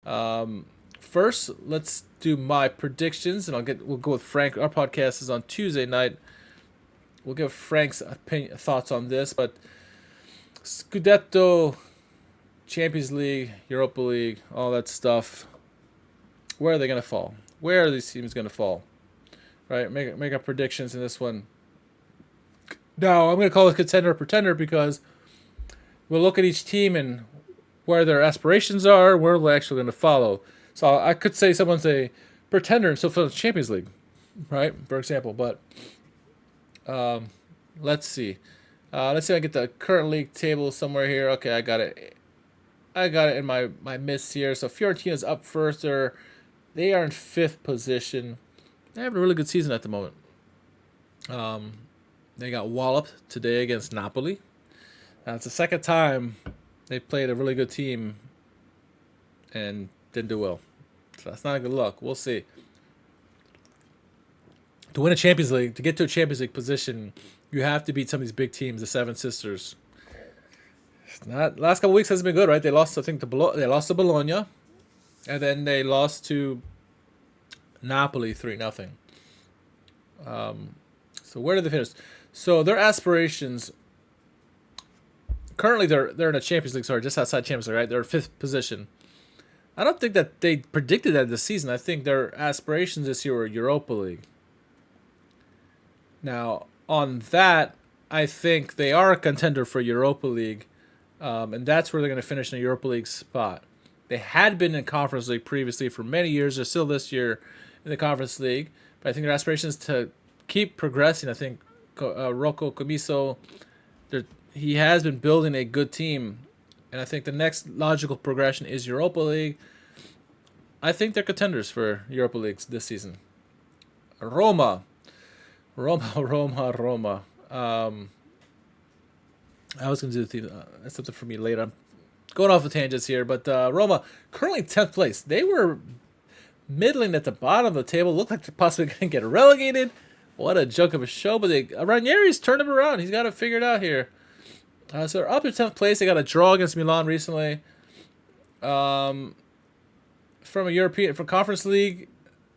First, let's do my predictions, and we'll go with Frank. Our podcast is on Tuesday night. We'll give Frank's thoughts on this, but Scudetto, Champions League, Europa League, all that stuff. Where are they gonna fall? Where are these teams gonna fall? Right, make our predictions in this one. Now, I'm gonna call it contender or pretender because we'll look at each team and where their aspirations are, where they're actually going to follow. So I could say someone's a pretender and still for the Champions League, right? For example, but let's see. Let's see if I get the current league table somewhere here. Okay, I got it. I got it in my midst here. So Fiorentina's up first. They are in fifth position. They have a really good season at the moment. They got walloped today against Napoli. It's the second time they played a really good team and didn't do well. So that's not a good look. We'll see. To win a Champions League, to get to a Champions League position, you have to beat some of these big teams, the Seven Sisters. Not last couple weeks hasn't been good, right? They lost, I think, they lost to Bologna, and then they lost to Napoli 3-0. So where did they finish? So their aspirations currently they're in a Champions League, sorry, just outside Champions League, right? They're fifth position. I don't think that they predicted that this season. I think their aspirations this year were Europa League. Now, on that, I think they are a contender for Europa League, and that's where they're going to finish in a Europa League spot. They had been in Conference League previously for many years. They're still this year in the Conference League, but I think their aspirations to keep progressing. I think Rocco Comiso, he has been building a good team, and I think the next logical progression is Europa League. I think they're contenders for Europa Leagues this season. Roma, Roma. I was going to do the theme. That's something for me later. I'm going off the tangents here, but Roma currently 10th place. They were middling at the bottom of the table. Looked like they're possibly going to get relegated. What a joke of a show! But Ranieri's turned them around. He's got it figured out here. So they're up in 10th place. They got a draw against Milan recently. From from Conference League,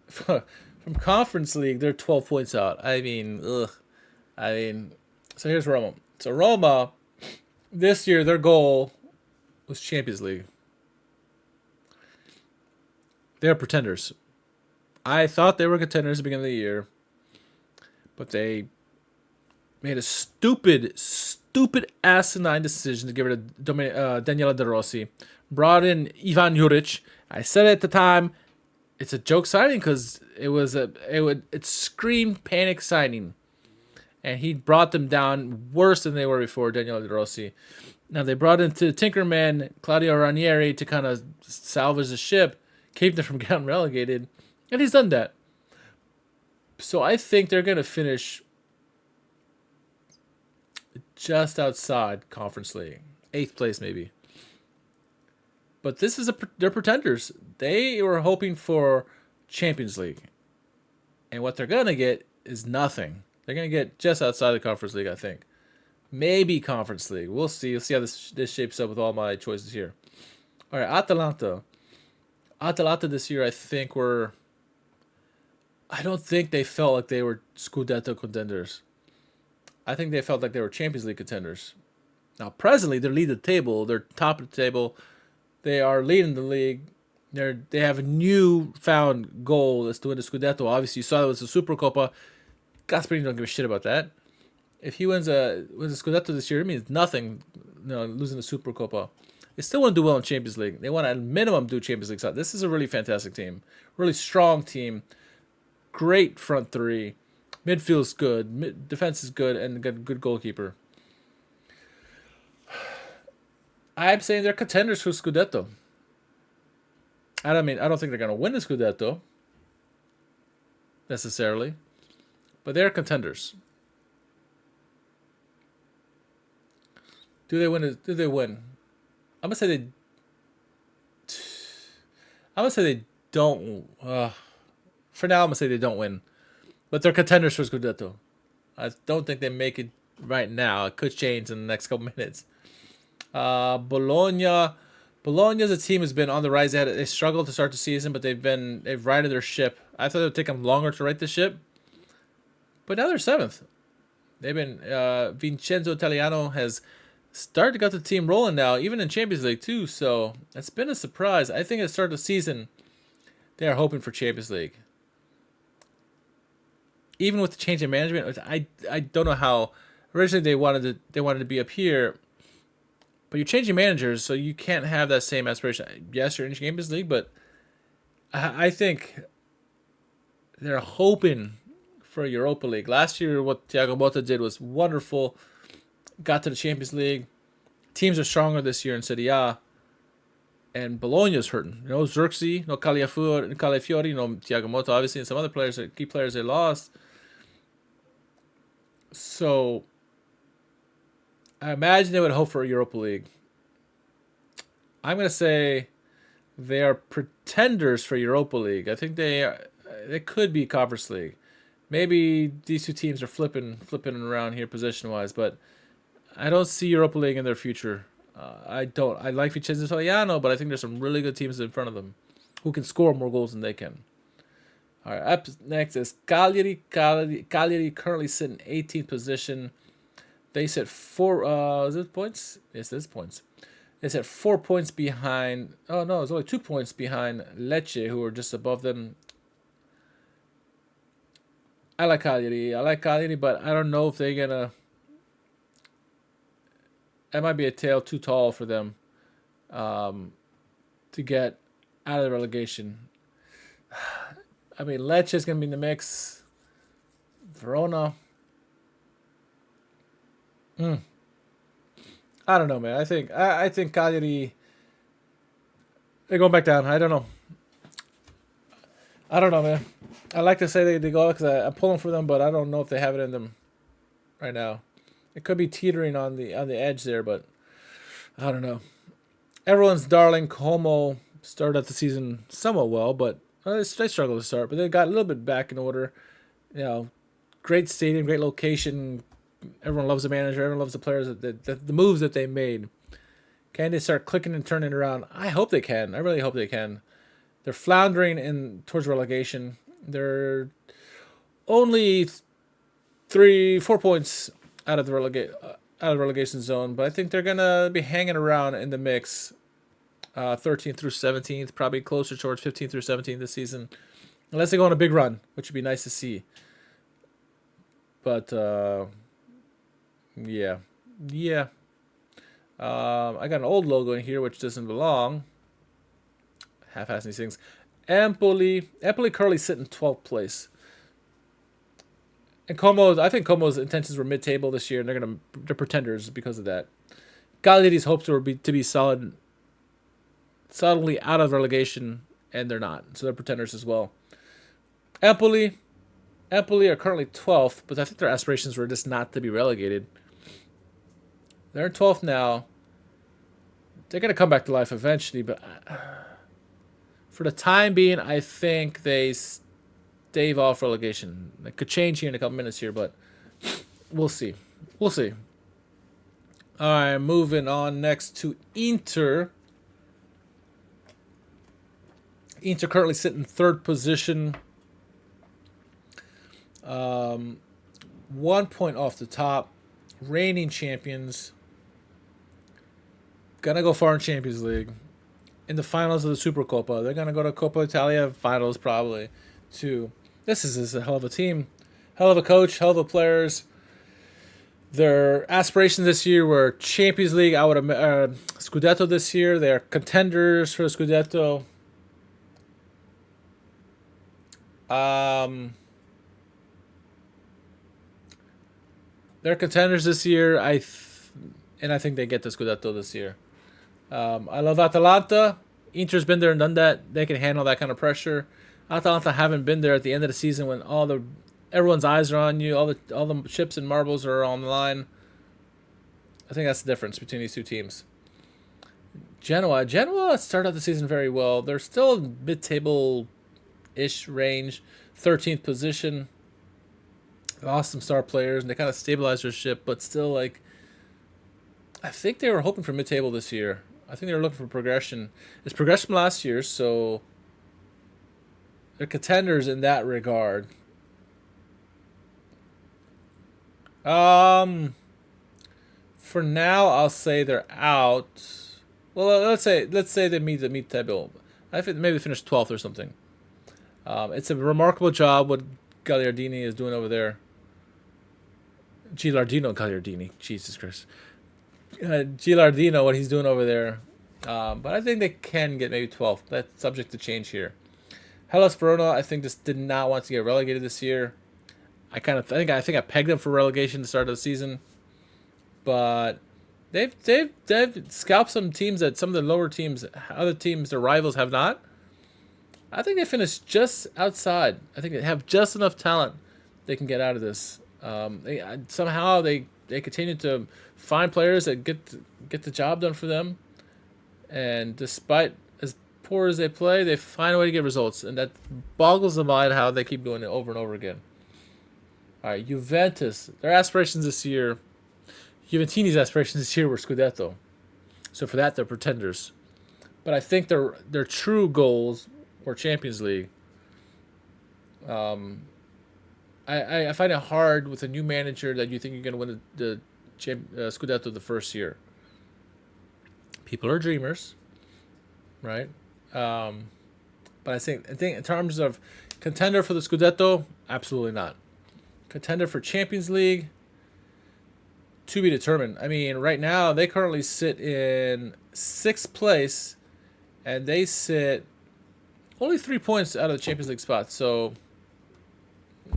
from Conference League, they're 12 points out. I mean, ugh. So here's Roma. So Roma, this year their goal was Champions League. They're pretenders. I thought they were contenders at the beginning of the year, but they made a stupid asinine decision to give it to Daniela De Rossi. Brought in Ivan Juric. I said at the time, it's a joke signing because it screamed panic signing, and he brought them down worse than they were before. Daniela De Rossi. Now they brought into Tinkerman Claudio Ranieri to kind of salvage the ship, keep them from getting relegated, and he's done that. So I think they're gonna finish just outside Conference League, 8th place maybe. But they're pretenders. They were hoping for Champions League, and what they're gonna get is nothing. They're gonna get just outside the Conference League, I think. Maybe Conference League. We'll see. We'll see how this shapes up with all my choices here. All right, Atalanta. Atalanta this year, I think were. I don't think they felt like they were Scudetto contenders. I think they felt like they were Champions League contenders. Now, presently, they're leading the table. They're top of the table. They are leading the league. They have a newfound goal is to win the Scudetto. Obviously, you saw that was the Supercoppa. Gasperini don't give a shit about that. If he wins a Scudetto this year, it means nothing. Losing the Supercoppa. They still want to do well in Champions League. They want to at minimum do Champions League. So this is a really fantastic team. Really strong team. Great front three. Midfield's good. Defense is good, and good goalkeeper. I'm saying they're contenders for Scudetto. I don't think they're gonna win the Scudetto necessarily, but they're contenders. Do they win? Do they win? I'm gonna say they. I'm gonna say they don't. For now, I'm gonna say they don't win, but they're contenders for Scudetto. I don't think they make it right now. It could change in the next couple minutes. Bologna, Bologna's a team who's been on the rise. They struggled to start the season, but they've righted their ship. I thought it would take them longer to right the ship, but now they're seventh. They've been Vincenzo Italiano has started to get the team rolling now, even in Champions League too. So it's been a surprise. I think at the start of the season, they are hoping for Champions League. Even with the change in management, which I don't know how. Originally they wanted to be up here, but you're changing managers, so you can't have that same aspiration. Yes, you're in Champions League, but I think they're hoping for Europa League. Last year, what Thiago Motta did was wonderful. Got to the Champions League. Teams are stronger this year in Serie A. And Bologna's hurting. No Xerxes, no Calafiori, no Thiago Motta, obviously, and some other players, key players they lost. So I imagine they would hope for a Europa League. I'm going to say they are pretenders for Europa League. I think they could be Conference League. Maybe these two teams are flipping around here position-wise, but I don't see Europa League in their future. I don't. I like Vincenzo Italiano, but I think there's some really good teams in front of them who can score more goals than they can. All right, up next is Cagliari. Cagliari currently sitting 18th position. They set 4. Is it points? Yes, it is points. They set 4 points behind. Oh no, it's only 2 points behind Lecce, who are just above them. I like Cagliari, but I don't know if they're gonna. That might be a tail too tall for them to get out of the relegation. I mean, Lecce is going to be in the mix. Verona. I don't know, man. I think Cagliari, they're going back down. I don't know. Man. I like to say they go because I'm pulling for them, but I don't know if they have it in them right now. It could be teetering on the edge there, but I don't know. Everyone's darling Como started out the season somewhat well, but they struggled to start. But they got a little bit back in order. You know, great stadium, great location. Everyone loves the manager. Everyone loves the players. The moves that they made. Can they start clicking and turning around? I hope they can. I really hope they can. They're floundering towards relegation. They're only 3-4 points out of the relegation zone, but I think they're gonna be hanging around in the mix, 13th through 17th, probably closer towards 15th through 17th this season, unless they go on a big run, which would be nice to see. But yeah. I got an old logo in here which doesn't belong. Half-assing these things. Empoli currently sitting 12th place. And I think Como's intentions were mid-table this year, and they're pretenders because of that. Cagliari's hopes were to be solidly out of relegation, and they're not. So they're pretenders as well. Empoli are currently 12th, but I think their aspirations were just not to be relegated. They're in 12th now. They're going to come back to life eventually, but for the time being, I think they stave off relegation. It could change here in a couple minutes here, but we'll see. All right, moving on next to Inter. Inter currently sitting third position. 1 point off the top. Reigning champions. Gonna go far in Champions League. In the finals of the Supercoppa. They're gonna go to Coppa Italia finals probably too. This is a hell of a team. Hell of a coach, hell of a players. Their aspirations this year were Champions League. Scudetto this year. They are contenders for the Scudetto. They're contenders this year. I think they get the Scudetto this year. I love Atalanta. Inter's been there and done that. They can handle that kind of pressure. Atalanta haven't been there at the end of the season when everyone's eyes are on you. All the chips and marbles are on the line. I think that's the difference between these two teams. Genoa started out the season very well. They're still mid-table-ish range, 13th position. Lost some star players and they kind of stabilized their ship, but still, I think they were hoping for mid-table this year. I think they're looking for progression. It's progression from last year, so they're contenders in that regard. Um, for now, I'll say they're out. Well, let's say they meet the meet table. I think maybe finish 12th or something. It's a remarkable job what Gagliardini is doing over there. Gilardino Gagliardini, Jesus Christ. Gilardino, what he's doing over there. But I think they can get maybe 12th. That's subject to change here. Hellas Verona, I think, just did not want to get relegated this year. I think I pegged them for relegation at the start of the season, but they've scalped some teams that some of the lower teams, other teams, their rivals have not. I think they finished just outside. I think they have just enough talent they can get out of this. Somehow they continue to find players that get the job done for them, and despite as poor as they play, they find a way to get results, and that boggles the mind how they keep doing it over and over again. All right, Juventus. Their aspirations this year, Juventini's aspirations this year were Scudetto, so for that they're pretenders. But I think their true goals were Champions League. Um, I find it hard with a new manager that you think you're going to win the Scudetto the first year. People are dreamers, right? Um, but I think in terms of contender for the Scudetto, absolutely not. Contender for Champions League, to be determined. I mean, right now they currently sit in sixth place, and they sit only 3 points out of the Champions League spot. So,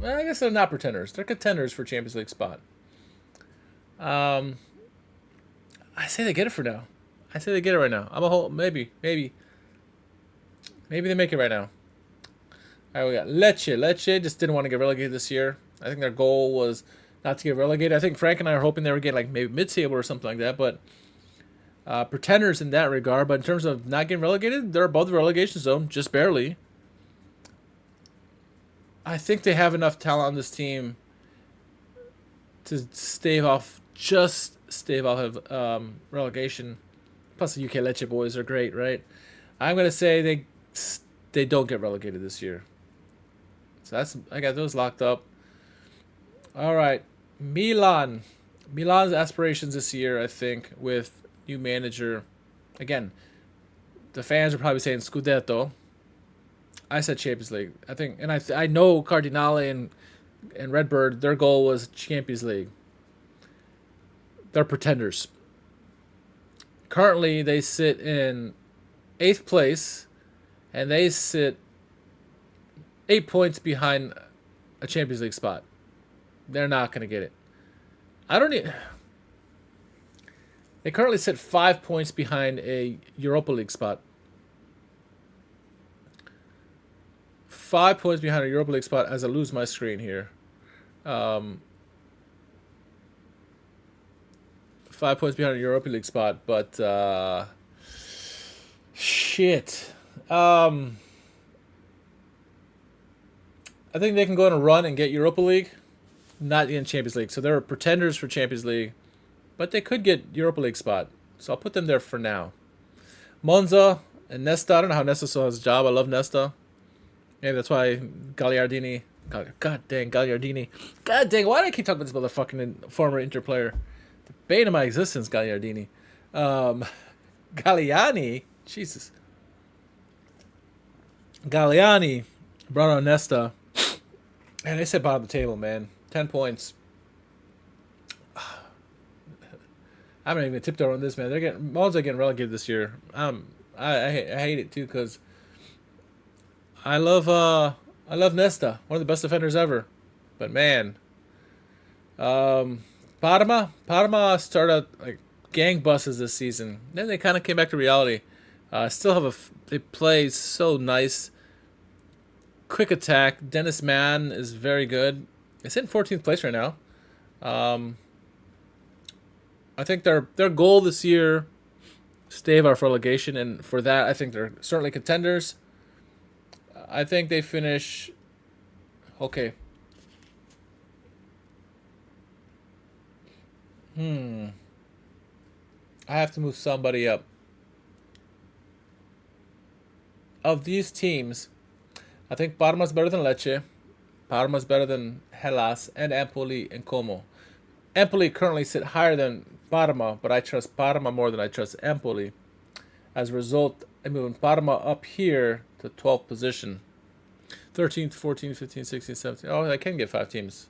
well, I guess they're not pretenders. They're contenders for Champions League spot. Um, I say they get it for now. I say they get it right now. I'm a whole maybe they make it right now. All right, we got Lecce. Lecce just didn't want to get relegated this year. I think their goal was not to get relegated. I think Frank and I are hoping they would get like maybe mid-table or something like that. But pretenders in that regard. But in terms of not getting relegated, they're above the relegation zone, just barely. I think they have enough talent on this team to stave off of relegation. Plus, the UK Lecce boys are great, right? I'm gonna say they don't get relegated this year. So I got those locked up. All right, Milan. Milan's aspirations this year, I think, with new manager. Again, the fans are probably saying Scudetto. I said Champions League. I think, and I know Cardinale and Redbird. Their goal was Champions League. They're pretenders. Currently, they sit in eighth place, and they sit 8 points behind a Champions League spot. They're not going to get it. I don't need. They currently sit 5 points behind a Europa League spot. 5 points behind a Europa League spot as I lose my screen here. 5 points behind a Europa League spot, but shit. I think they can go on a run and get Europa League, not in Champions League. So they're pretenders for Champions League, but they could get Europa League spot. So I'll put them there for now. Monza and Nesta. I don't know how Nesta still has a job. I love Nesta. Maybe that's why Gagliardini. God dang, Gagliardini. God dang, why do I keep talking about this motherfucking former Inter player? The bane of my existence, Gagliardini. Galliani. Jesus. Galliani brought on Nesta. And they sit bottom of the table, man. 10 points. I'm not even gonna tiptoe on this, man. Monza getting relegated this year. I hate it too because I love Nesta, one of the best defenders ever. But man, Parma started out like gangbusters this season. Then they kind of came back to reality. Still have they play so nice. Quick attack. Dennis Mann is very good. It's in 14th place right now. I think their goal this year, stave off relegation, and for that I think they're certainly contenders. I think they finish. Okay. I have to move somebody up. of these teams, I think Parma's better than Lecce. Parma's better than Hellas and Empoli and Como. Empoli currently sit higher than Parma, but I trust Parma more than I trust Empoli. As a result, I'm moving Parma up here to 12th position. 13th, 14th, 15th, 16th, 17th. Oh, I can get 5 teams.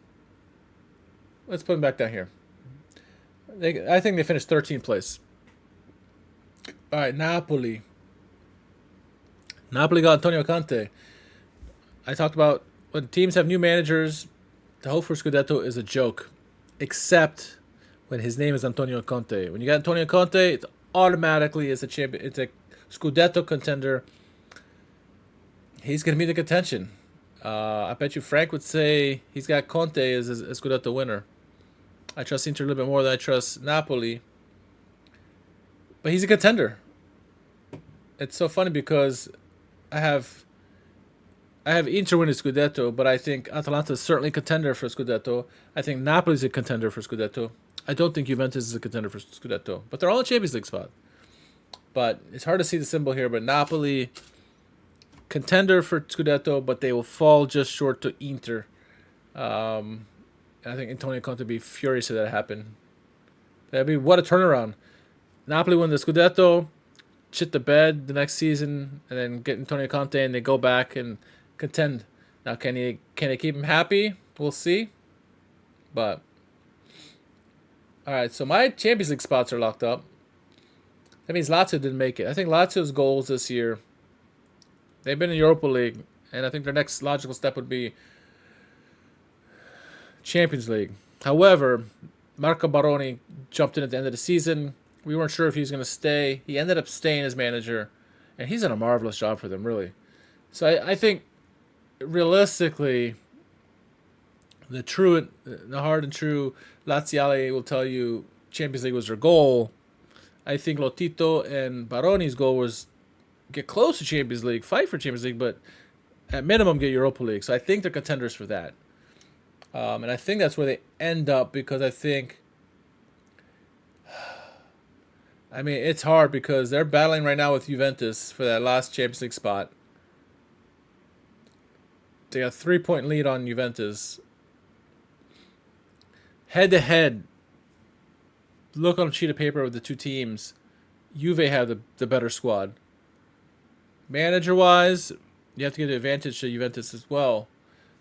Let's put them back down here. I think they finished 13th place. All right, Napoli. Napoli got Antonio Conte. I talked about when teams have new managers, the hope for Scudetto is a joke, except when his name is Antonio Conte. When you got Antonio Conte, it automatically is a champion. It's a Scudetto contender. He's going to be the contention. I bet you Frank would say he's got Conte as a Scudetto winner. I trust Inter a little bit more than I trust Napoli. But he's a contender. It's so funny because I have Inter winning Scudetto, but I think Atalanta is certainly a contender for Scudetto. I think Napoli is a contender for Scudetto. I don't think Juventus is a contender for Scudetto. But they're all in Champions League spot. But it's hard to see the symbol here, but Napoli, contender for Scudetto, but they will fall just short to Inter. I think Antonio Conte would be furious if that happened. That'd be what a turnaround. Napoli win the Scudetto, shit the bed the next season, and then get Antonio Conte and they go back and contend. Now, can they keep him happy? We'll see. But all right, so my Champions League spots are locked up. That means Lazio didn't make it. I think Lazio's goals this year, they've been in Europa League, and I think their next logical step would be Champions League. However, Marco Baroni jumped in at the end of the season. We weren't sure if he was going to stay. He ended up staying as manager, and he's done a marvelous job for them, really. So I think, realistically, the hard and true Laziale will tell you Champions League was their goal. I think Lotito and Baroni's goal was get close to Champions League, fight for Champions League, but at minimum get Europa League. So I think they're contenders for that. And I think that's where they end up because I think, I mean, it's hard because they're battling right now with Juventus for that last Champions League spot. They got a 3-point lead on Juventus. Head to head, look on a sheet of paper with the two teams. Juve have the better squad. Manager-wise, you have to give the advantage to Juventus as well.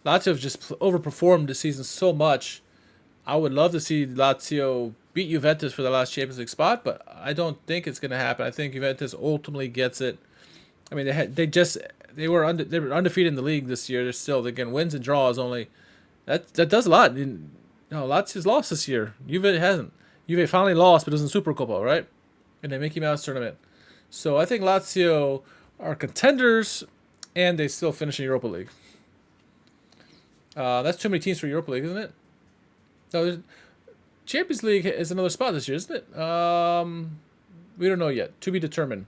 Lazio have just overperformed this season so much. I would love to see Lazio beat Juventus for the last Champions League spot, but I don't think it's going to happen. I think Juventus ultimately gets it. I mean, they were undefeated in the league this year. They're getting wins and draws only. That does a lot. Lazio's lost this year. Juve hasn't. Juve finally lost, but it was in Supercoppa, right? In the Mickey Mouse tournament. So I think Lazio are contenders, and they still finish in Europa League. That's too many teams for Europa League, isn't it? No, Champions League is another spot this year, isn't it? We don't know yet. To be determined.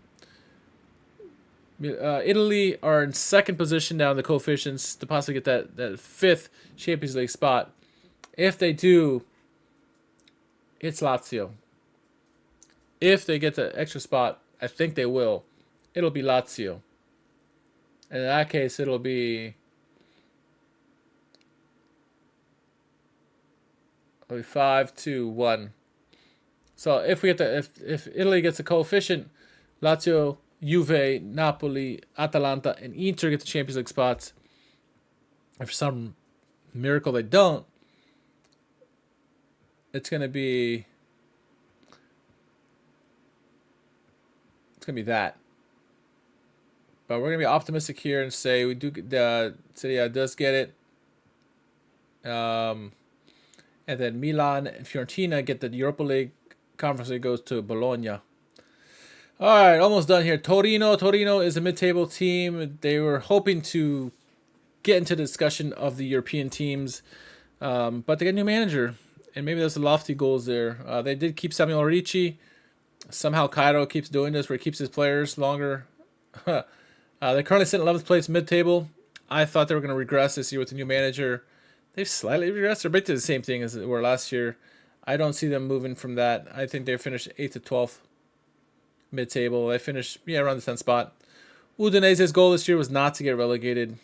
Italy are in second position now in the coefficients to possibly get that fifth Champions League spot. If they do, it's Lazio. If they get the extra spot, I think they will. It'll be Lazio. And in that case, it'll be 5-1. So if we get if Italy gets a coefficient, Lazio, Juve, Napoli, Atalanta, and Inter get the Champions League spots. If for some miracle they don't, it's gonna be that. But we're gonna be optimistic here and say we do. Serie A does get it. And then Milan and Fiorentina get the Europa League. Conference League goes to Bologna. All right, almost done here. Torino is a mid-table team. They were hoping to get into the discussion of the European teams, but they got a new manager, and maybe there's some lofty goals there. They did keep Samuel Ricci. Somehow Cairo keeps doing this where he keeps his players longer. They currently sit in 11th place mid-table. I thought they were going to regress this year with the new manager. They've slightly regressed. They're basically the same thing as they were last year. I don't see them moving from that. I think they finished 8th to 12th mid-table. They finished around the 10th spot. Udinese's goal this year was not to get relegated.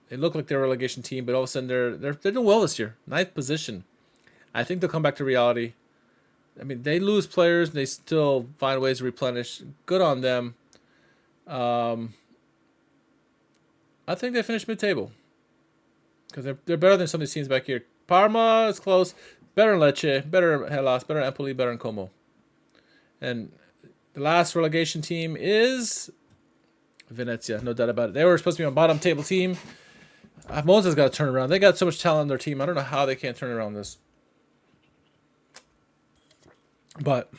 They look like they're a relegation team, but all of a sudden they're doing well this year. Ninth position. I think they'll come back to reality. I mean, they lose players and they still find ways to replenish. Good on them. I think they finished mid-table because they're better than some of these teams back here. Parma is close. Better than Lecce. Better than Hellas. Better than Empoli. Better than Como. And the last relegation team is Venezia. No doubt about it. They were supposed to be a bottom table team. Monza's got to turn around. They got so much talent on their team. I don't know how they can't turn around this. But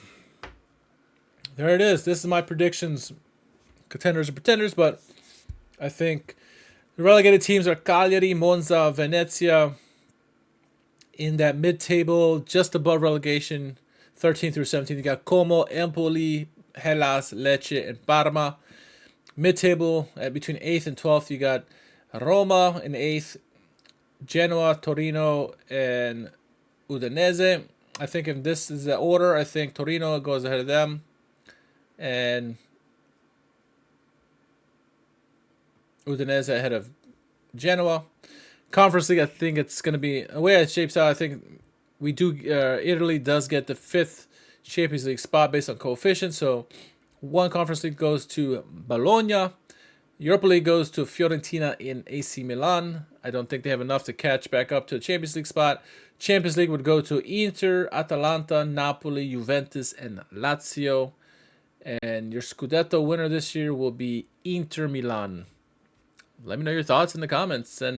there it is. This is my predictions. Contenders and pretenders, but I think the relegated teams are Cagliari, Monza, Venezia. In that mid-table, just above relegation, 13 through 17, you got Como, Empoli, Hellas, Lecce, and Parma. Mid-table, between 8th and 12th, you got Roma in 8th, Genoa, Torino, and Udinese. I think if this is the order, I think Torino goes ahead of them. And Udinese ahead of Genoa. Conference League, I think it's going to be the way it shapes out. I think we do. Italy does get the 5th Champions League spot based on coefficient. So one Conference League goes to Bologna. Europa League goes to Fiorentina in AC Milan. I don't think they have enough to catch back up to the Champions League spot. Champions League would go to Inter, Atalanta, Napoli, Juventus, and Lazio. And your Scudetto winner this year will be Inter Milan. Let me know your thoughts in the comments. And